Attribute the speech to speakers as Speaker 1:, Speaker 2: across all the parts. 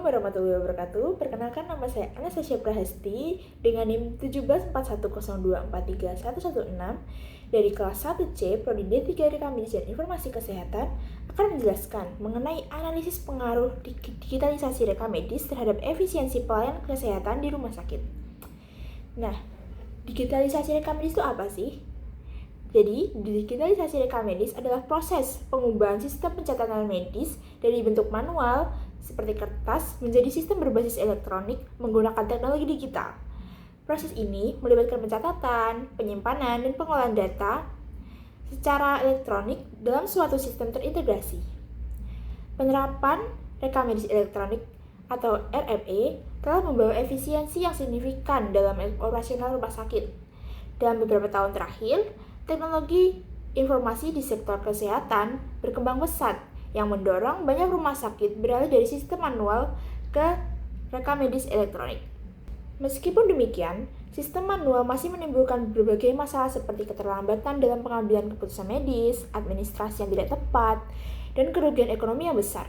Speaker 1: warahmatullahi wabarakatuh. Perkenalkan, nama saya Anastasia Prahasti dengan NIM 174102431116 dari kelas 1C Prodi D3 Rekam Medis dan Informasi Kesehatan akan menjelaskan mengenai analisis pengaruh digitalisasi rekam medis terhadap efisiensi pelayanan kesehatan di rumah sakit. Nah, digitalisasi rekam medis itu apa sih? Jadi, digitalisasi rekam medis adalah proses pengubahan sistem pencatatan medis dari bentuk manual seperti kertas menjadi sistem berbasis elektronik menggunakan teknologi digital. Proses ini melibatkan pencatatan, penyimpanan, dan pengolahan data secara elektronik dalam suatu sistem terintegrasi. Penerapan rekam medis elektronik atau RME telah membawa efisiensi yang signifikan dalam operasional rumah sakit. Dalam beberapa tahun terakhir, teknologi informasi di sektor kesehatan berkembang pesat yang mendorong banyak rumah sakit beralih dari sistem manual ke rekam medis elektronik. Meskipun demikian, sistem manual masih menimbulkan berbagai masalah seperti keterlambatan dalam pengambilan keputusan medis, administrasi yang tidak tepat, dan kerugian ekonomi yang besar.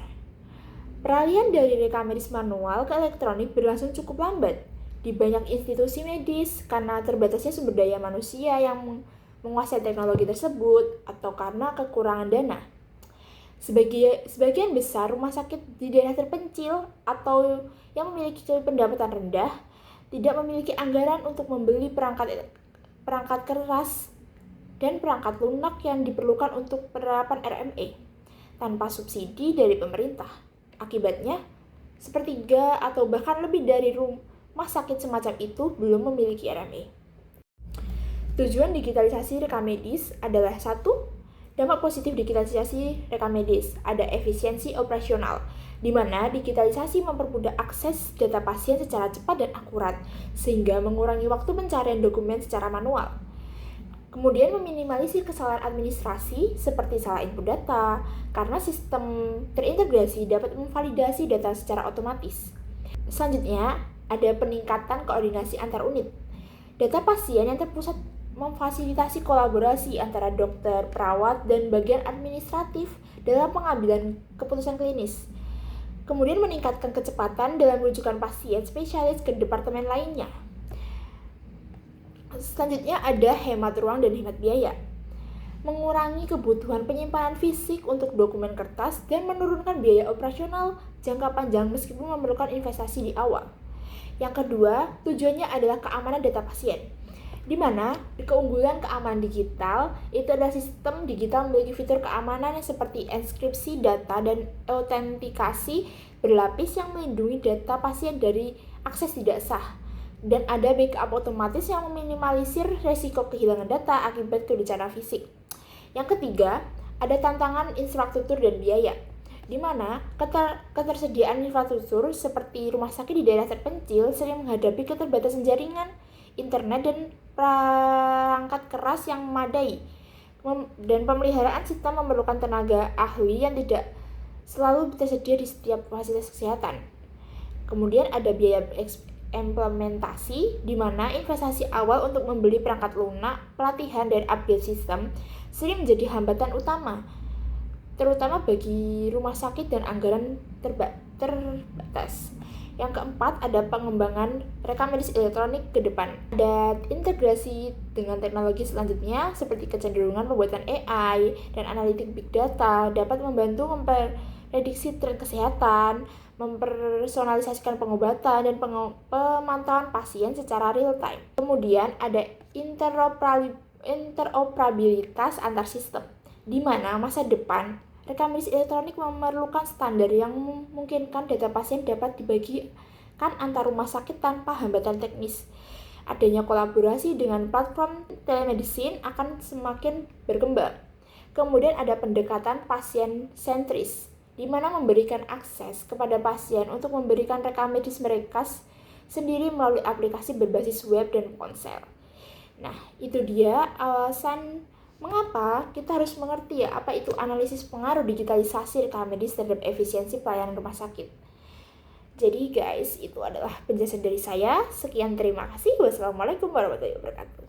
Speaker 1: Peralihan dari rekam medis manual ke elektronik berlangsung cukup lambat di banyak institusi medis karena terbatasnya sumber daya manusia yang menguasai teknologi tersebut atau karena kekurangan dana. Sebagian besar rumah sakit di daerah terpencil atau yang memiliki pendapatan rendah tidak memiliki anggaran untuk membeli perangkat keras dan perangkat lunak yang diperlukan untuk penerapan RME tanpa subsidi dari pemerintah. Akibatnya, sepertiga atau bahkan lebih dari rumah sakit semacam itu belum memiliki RME. Tujuan digitalisasi rekam medis adalah 1. Dampak positif digitalisasi rekam medis, ada efisiensi operasional, di mana digitalisasi mempermudah akses data pasien secara cepat dan akurat, sehingga mengurangi waktu pencarian dokumen secara manual. Kemudian meminimalisir kesalahan administrasi seperti salah input data, karena sistem terintegrasi dapat memvalidasi data secara otomatis. Selanjutnya, ada peningkatan koordinasi antar unit. Data pasien yang terpusat memfasilitasi kolaborasi antara dokter, perawat, dan bagian administratif dalam pengambilan keputusan klinis. Kemudian meningkatkan kecepatan dalam rujukan pasien spesialis ke departemen lainnya. Selanjutnya ada hemat ruang dan hemat biaya. Mengurangi kebutuhan penyimpanan fisik untuk dokumen kertas dan menurunkan biaya operasional jangka panjang meskipun memerlukan investasi di awal. Yang kedua, tujuannya adalah keamanan data pasien, di mana keunggulan keamanan digital itu adalah sistem digital memiliki fitur keamanan yang seperti enkripsi data dan autentikasi berlapis yang melindungi data pasien dari akses tidak sah, dan ada backup otomatis yang meminimalisir resiko kehilangan data akibat kebencanaan fisik. Yang ketiga, ada tantangan infrastruktur dan biaya, di mana ketersediaan infrastruktur seperti rumah sakit di daerah terpencil sering menghadapi keterbatasan jaringan, internet, dan perangkat keras yang memadai, dan pemeliharaan sistem memerlukan tenaga ahli yang tidak selalu tersedia di setiap fasilitas kesehatan. Kemudian ada biaya implementasi, di mana investasi awal untuk membeli perangkat lunak, pelatihan, dan upgrade sistem sering menjadi hambatan utama, terutama bagi rumah sakit dan anggaran terbatas. Yang keempat, ada pengembangan rekam medis elektronik ke depan. Ada integrasi dengan teknologi selanjutnya seperti kecenderungan pembuatan AI dan analitik big data dapat membantu memprediksi tren kesehatan, mempersonalisasikan pengobatan, dan pemantauan pasien secara real time. Kemudian ada interoperabilitas antar sistem, di mana masa depan rekam medis elektronik memerlukan standar yang memungkinkan data pasien dapat dibagikan antar rumah sakit tanpa hambatan teknis. Adanya kolaborasi dengan platform telemedicine akan semakin berkembang. Kemudian ada pendekatan pasien sentris, di mana memberikan akses kepada pasien untuk memberikan rekam medis mereka sendiri melalui aplikasi berbasis web dan ponsel. Nah, itu dia alasan mengapa kita harus mengerti apa itu analisis pengaruh digitalisasi rekam medis terhadap efisiensi pelayanan rumah sakit. Jadi guys, itu adalah penjelasan dari saya. Sekian, terima kasih. Wassalamualaikum warahmatullahi wabarakatuh.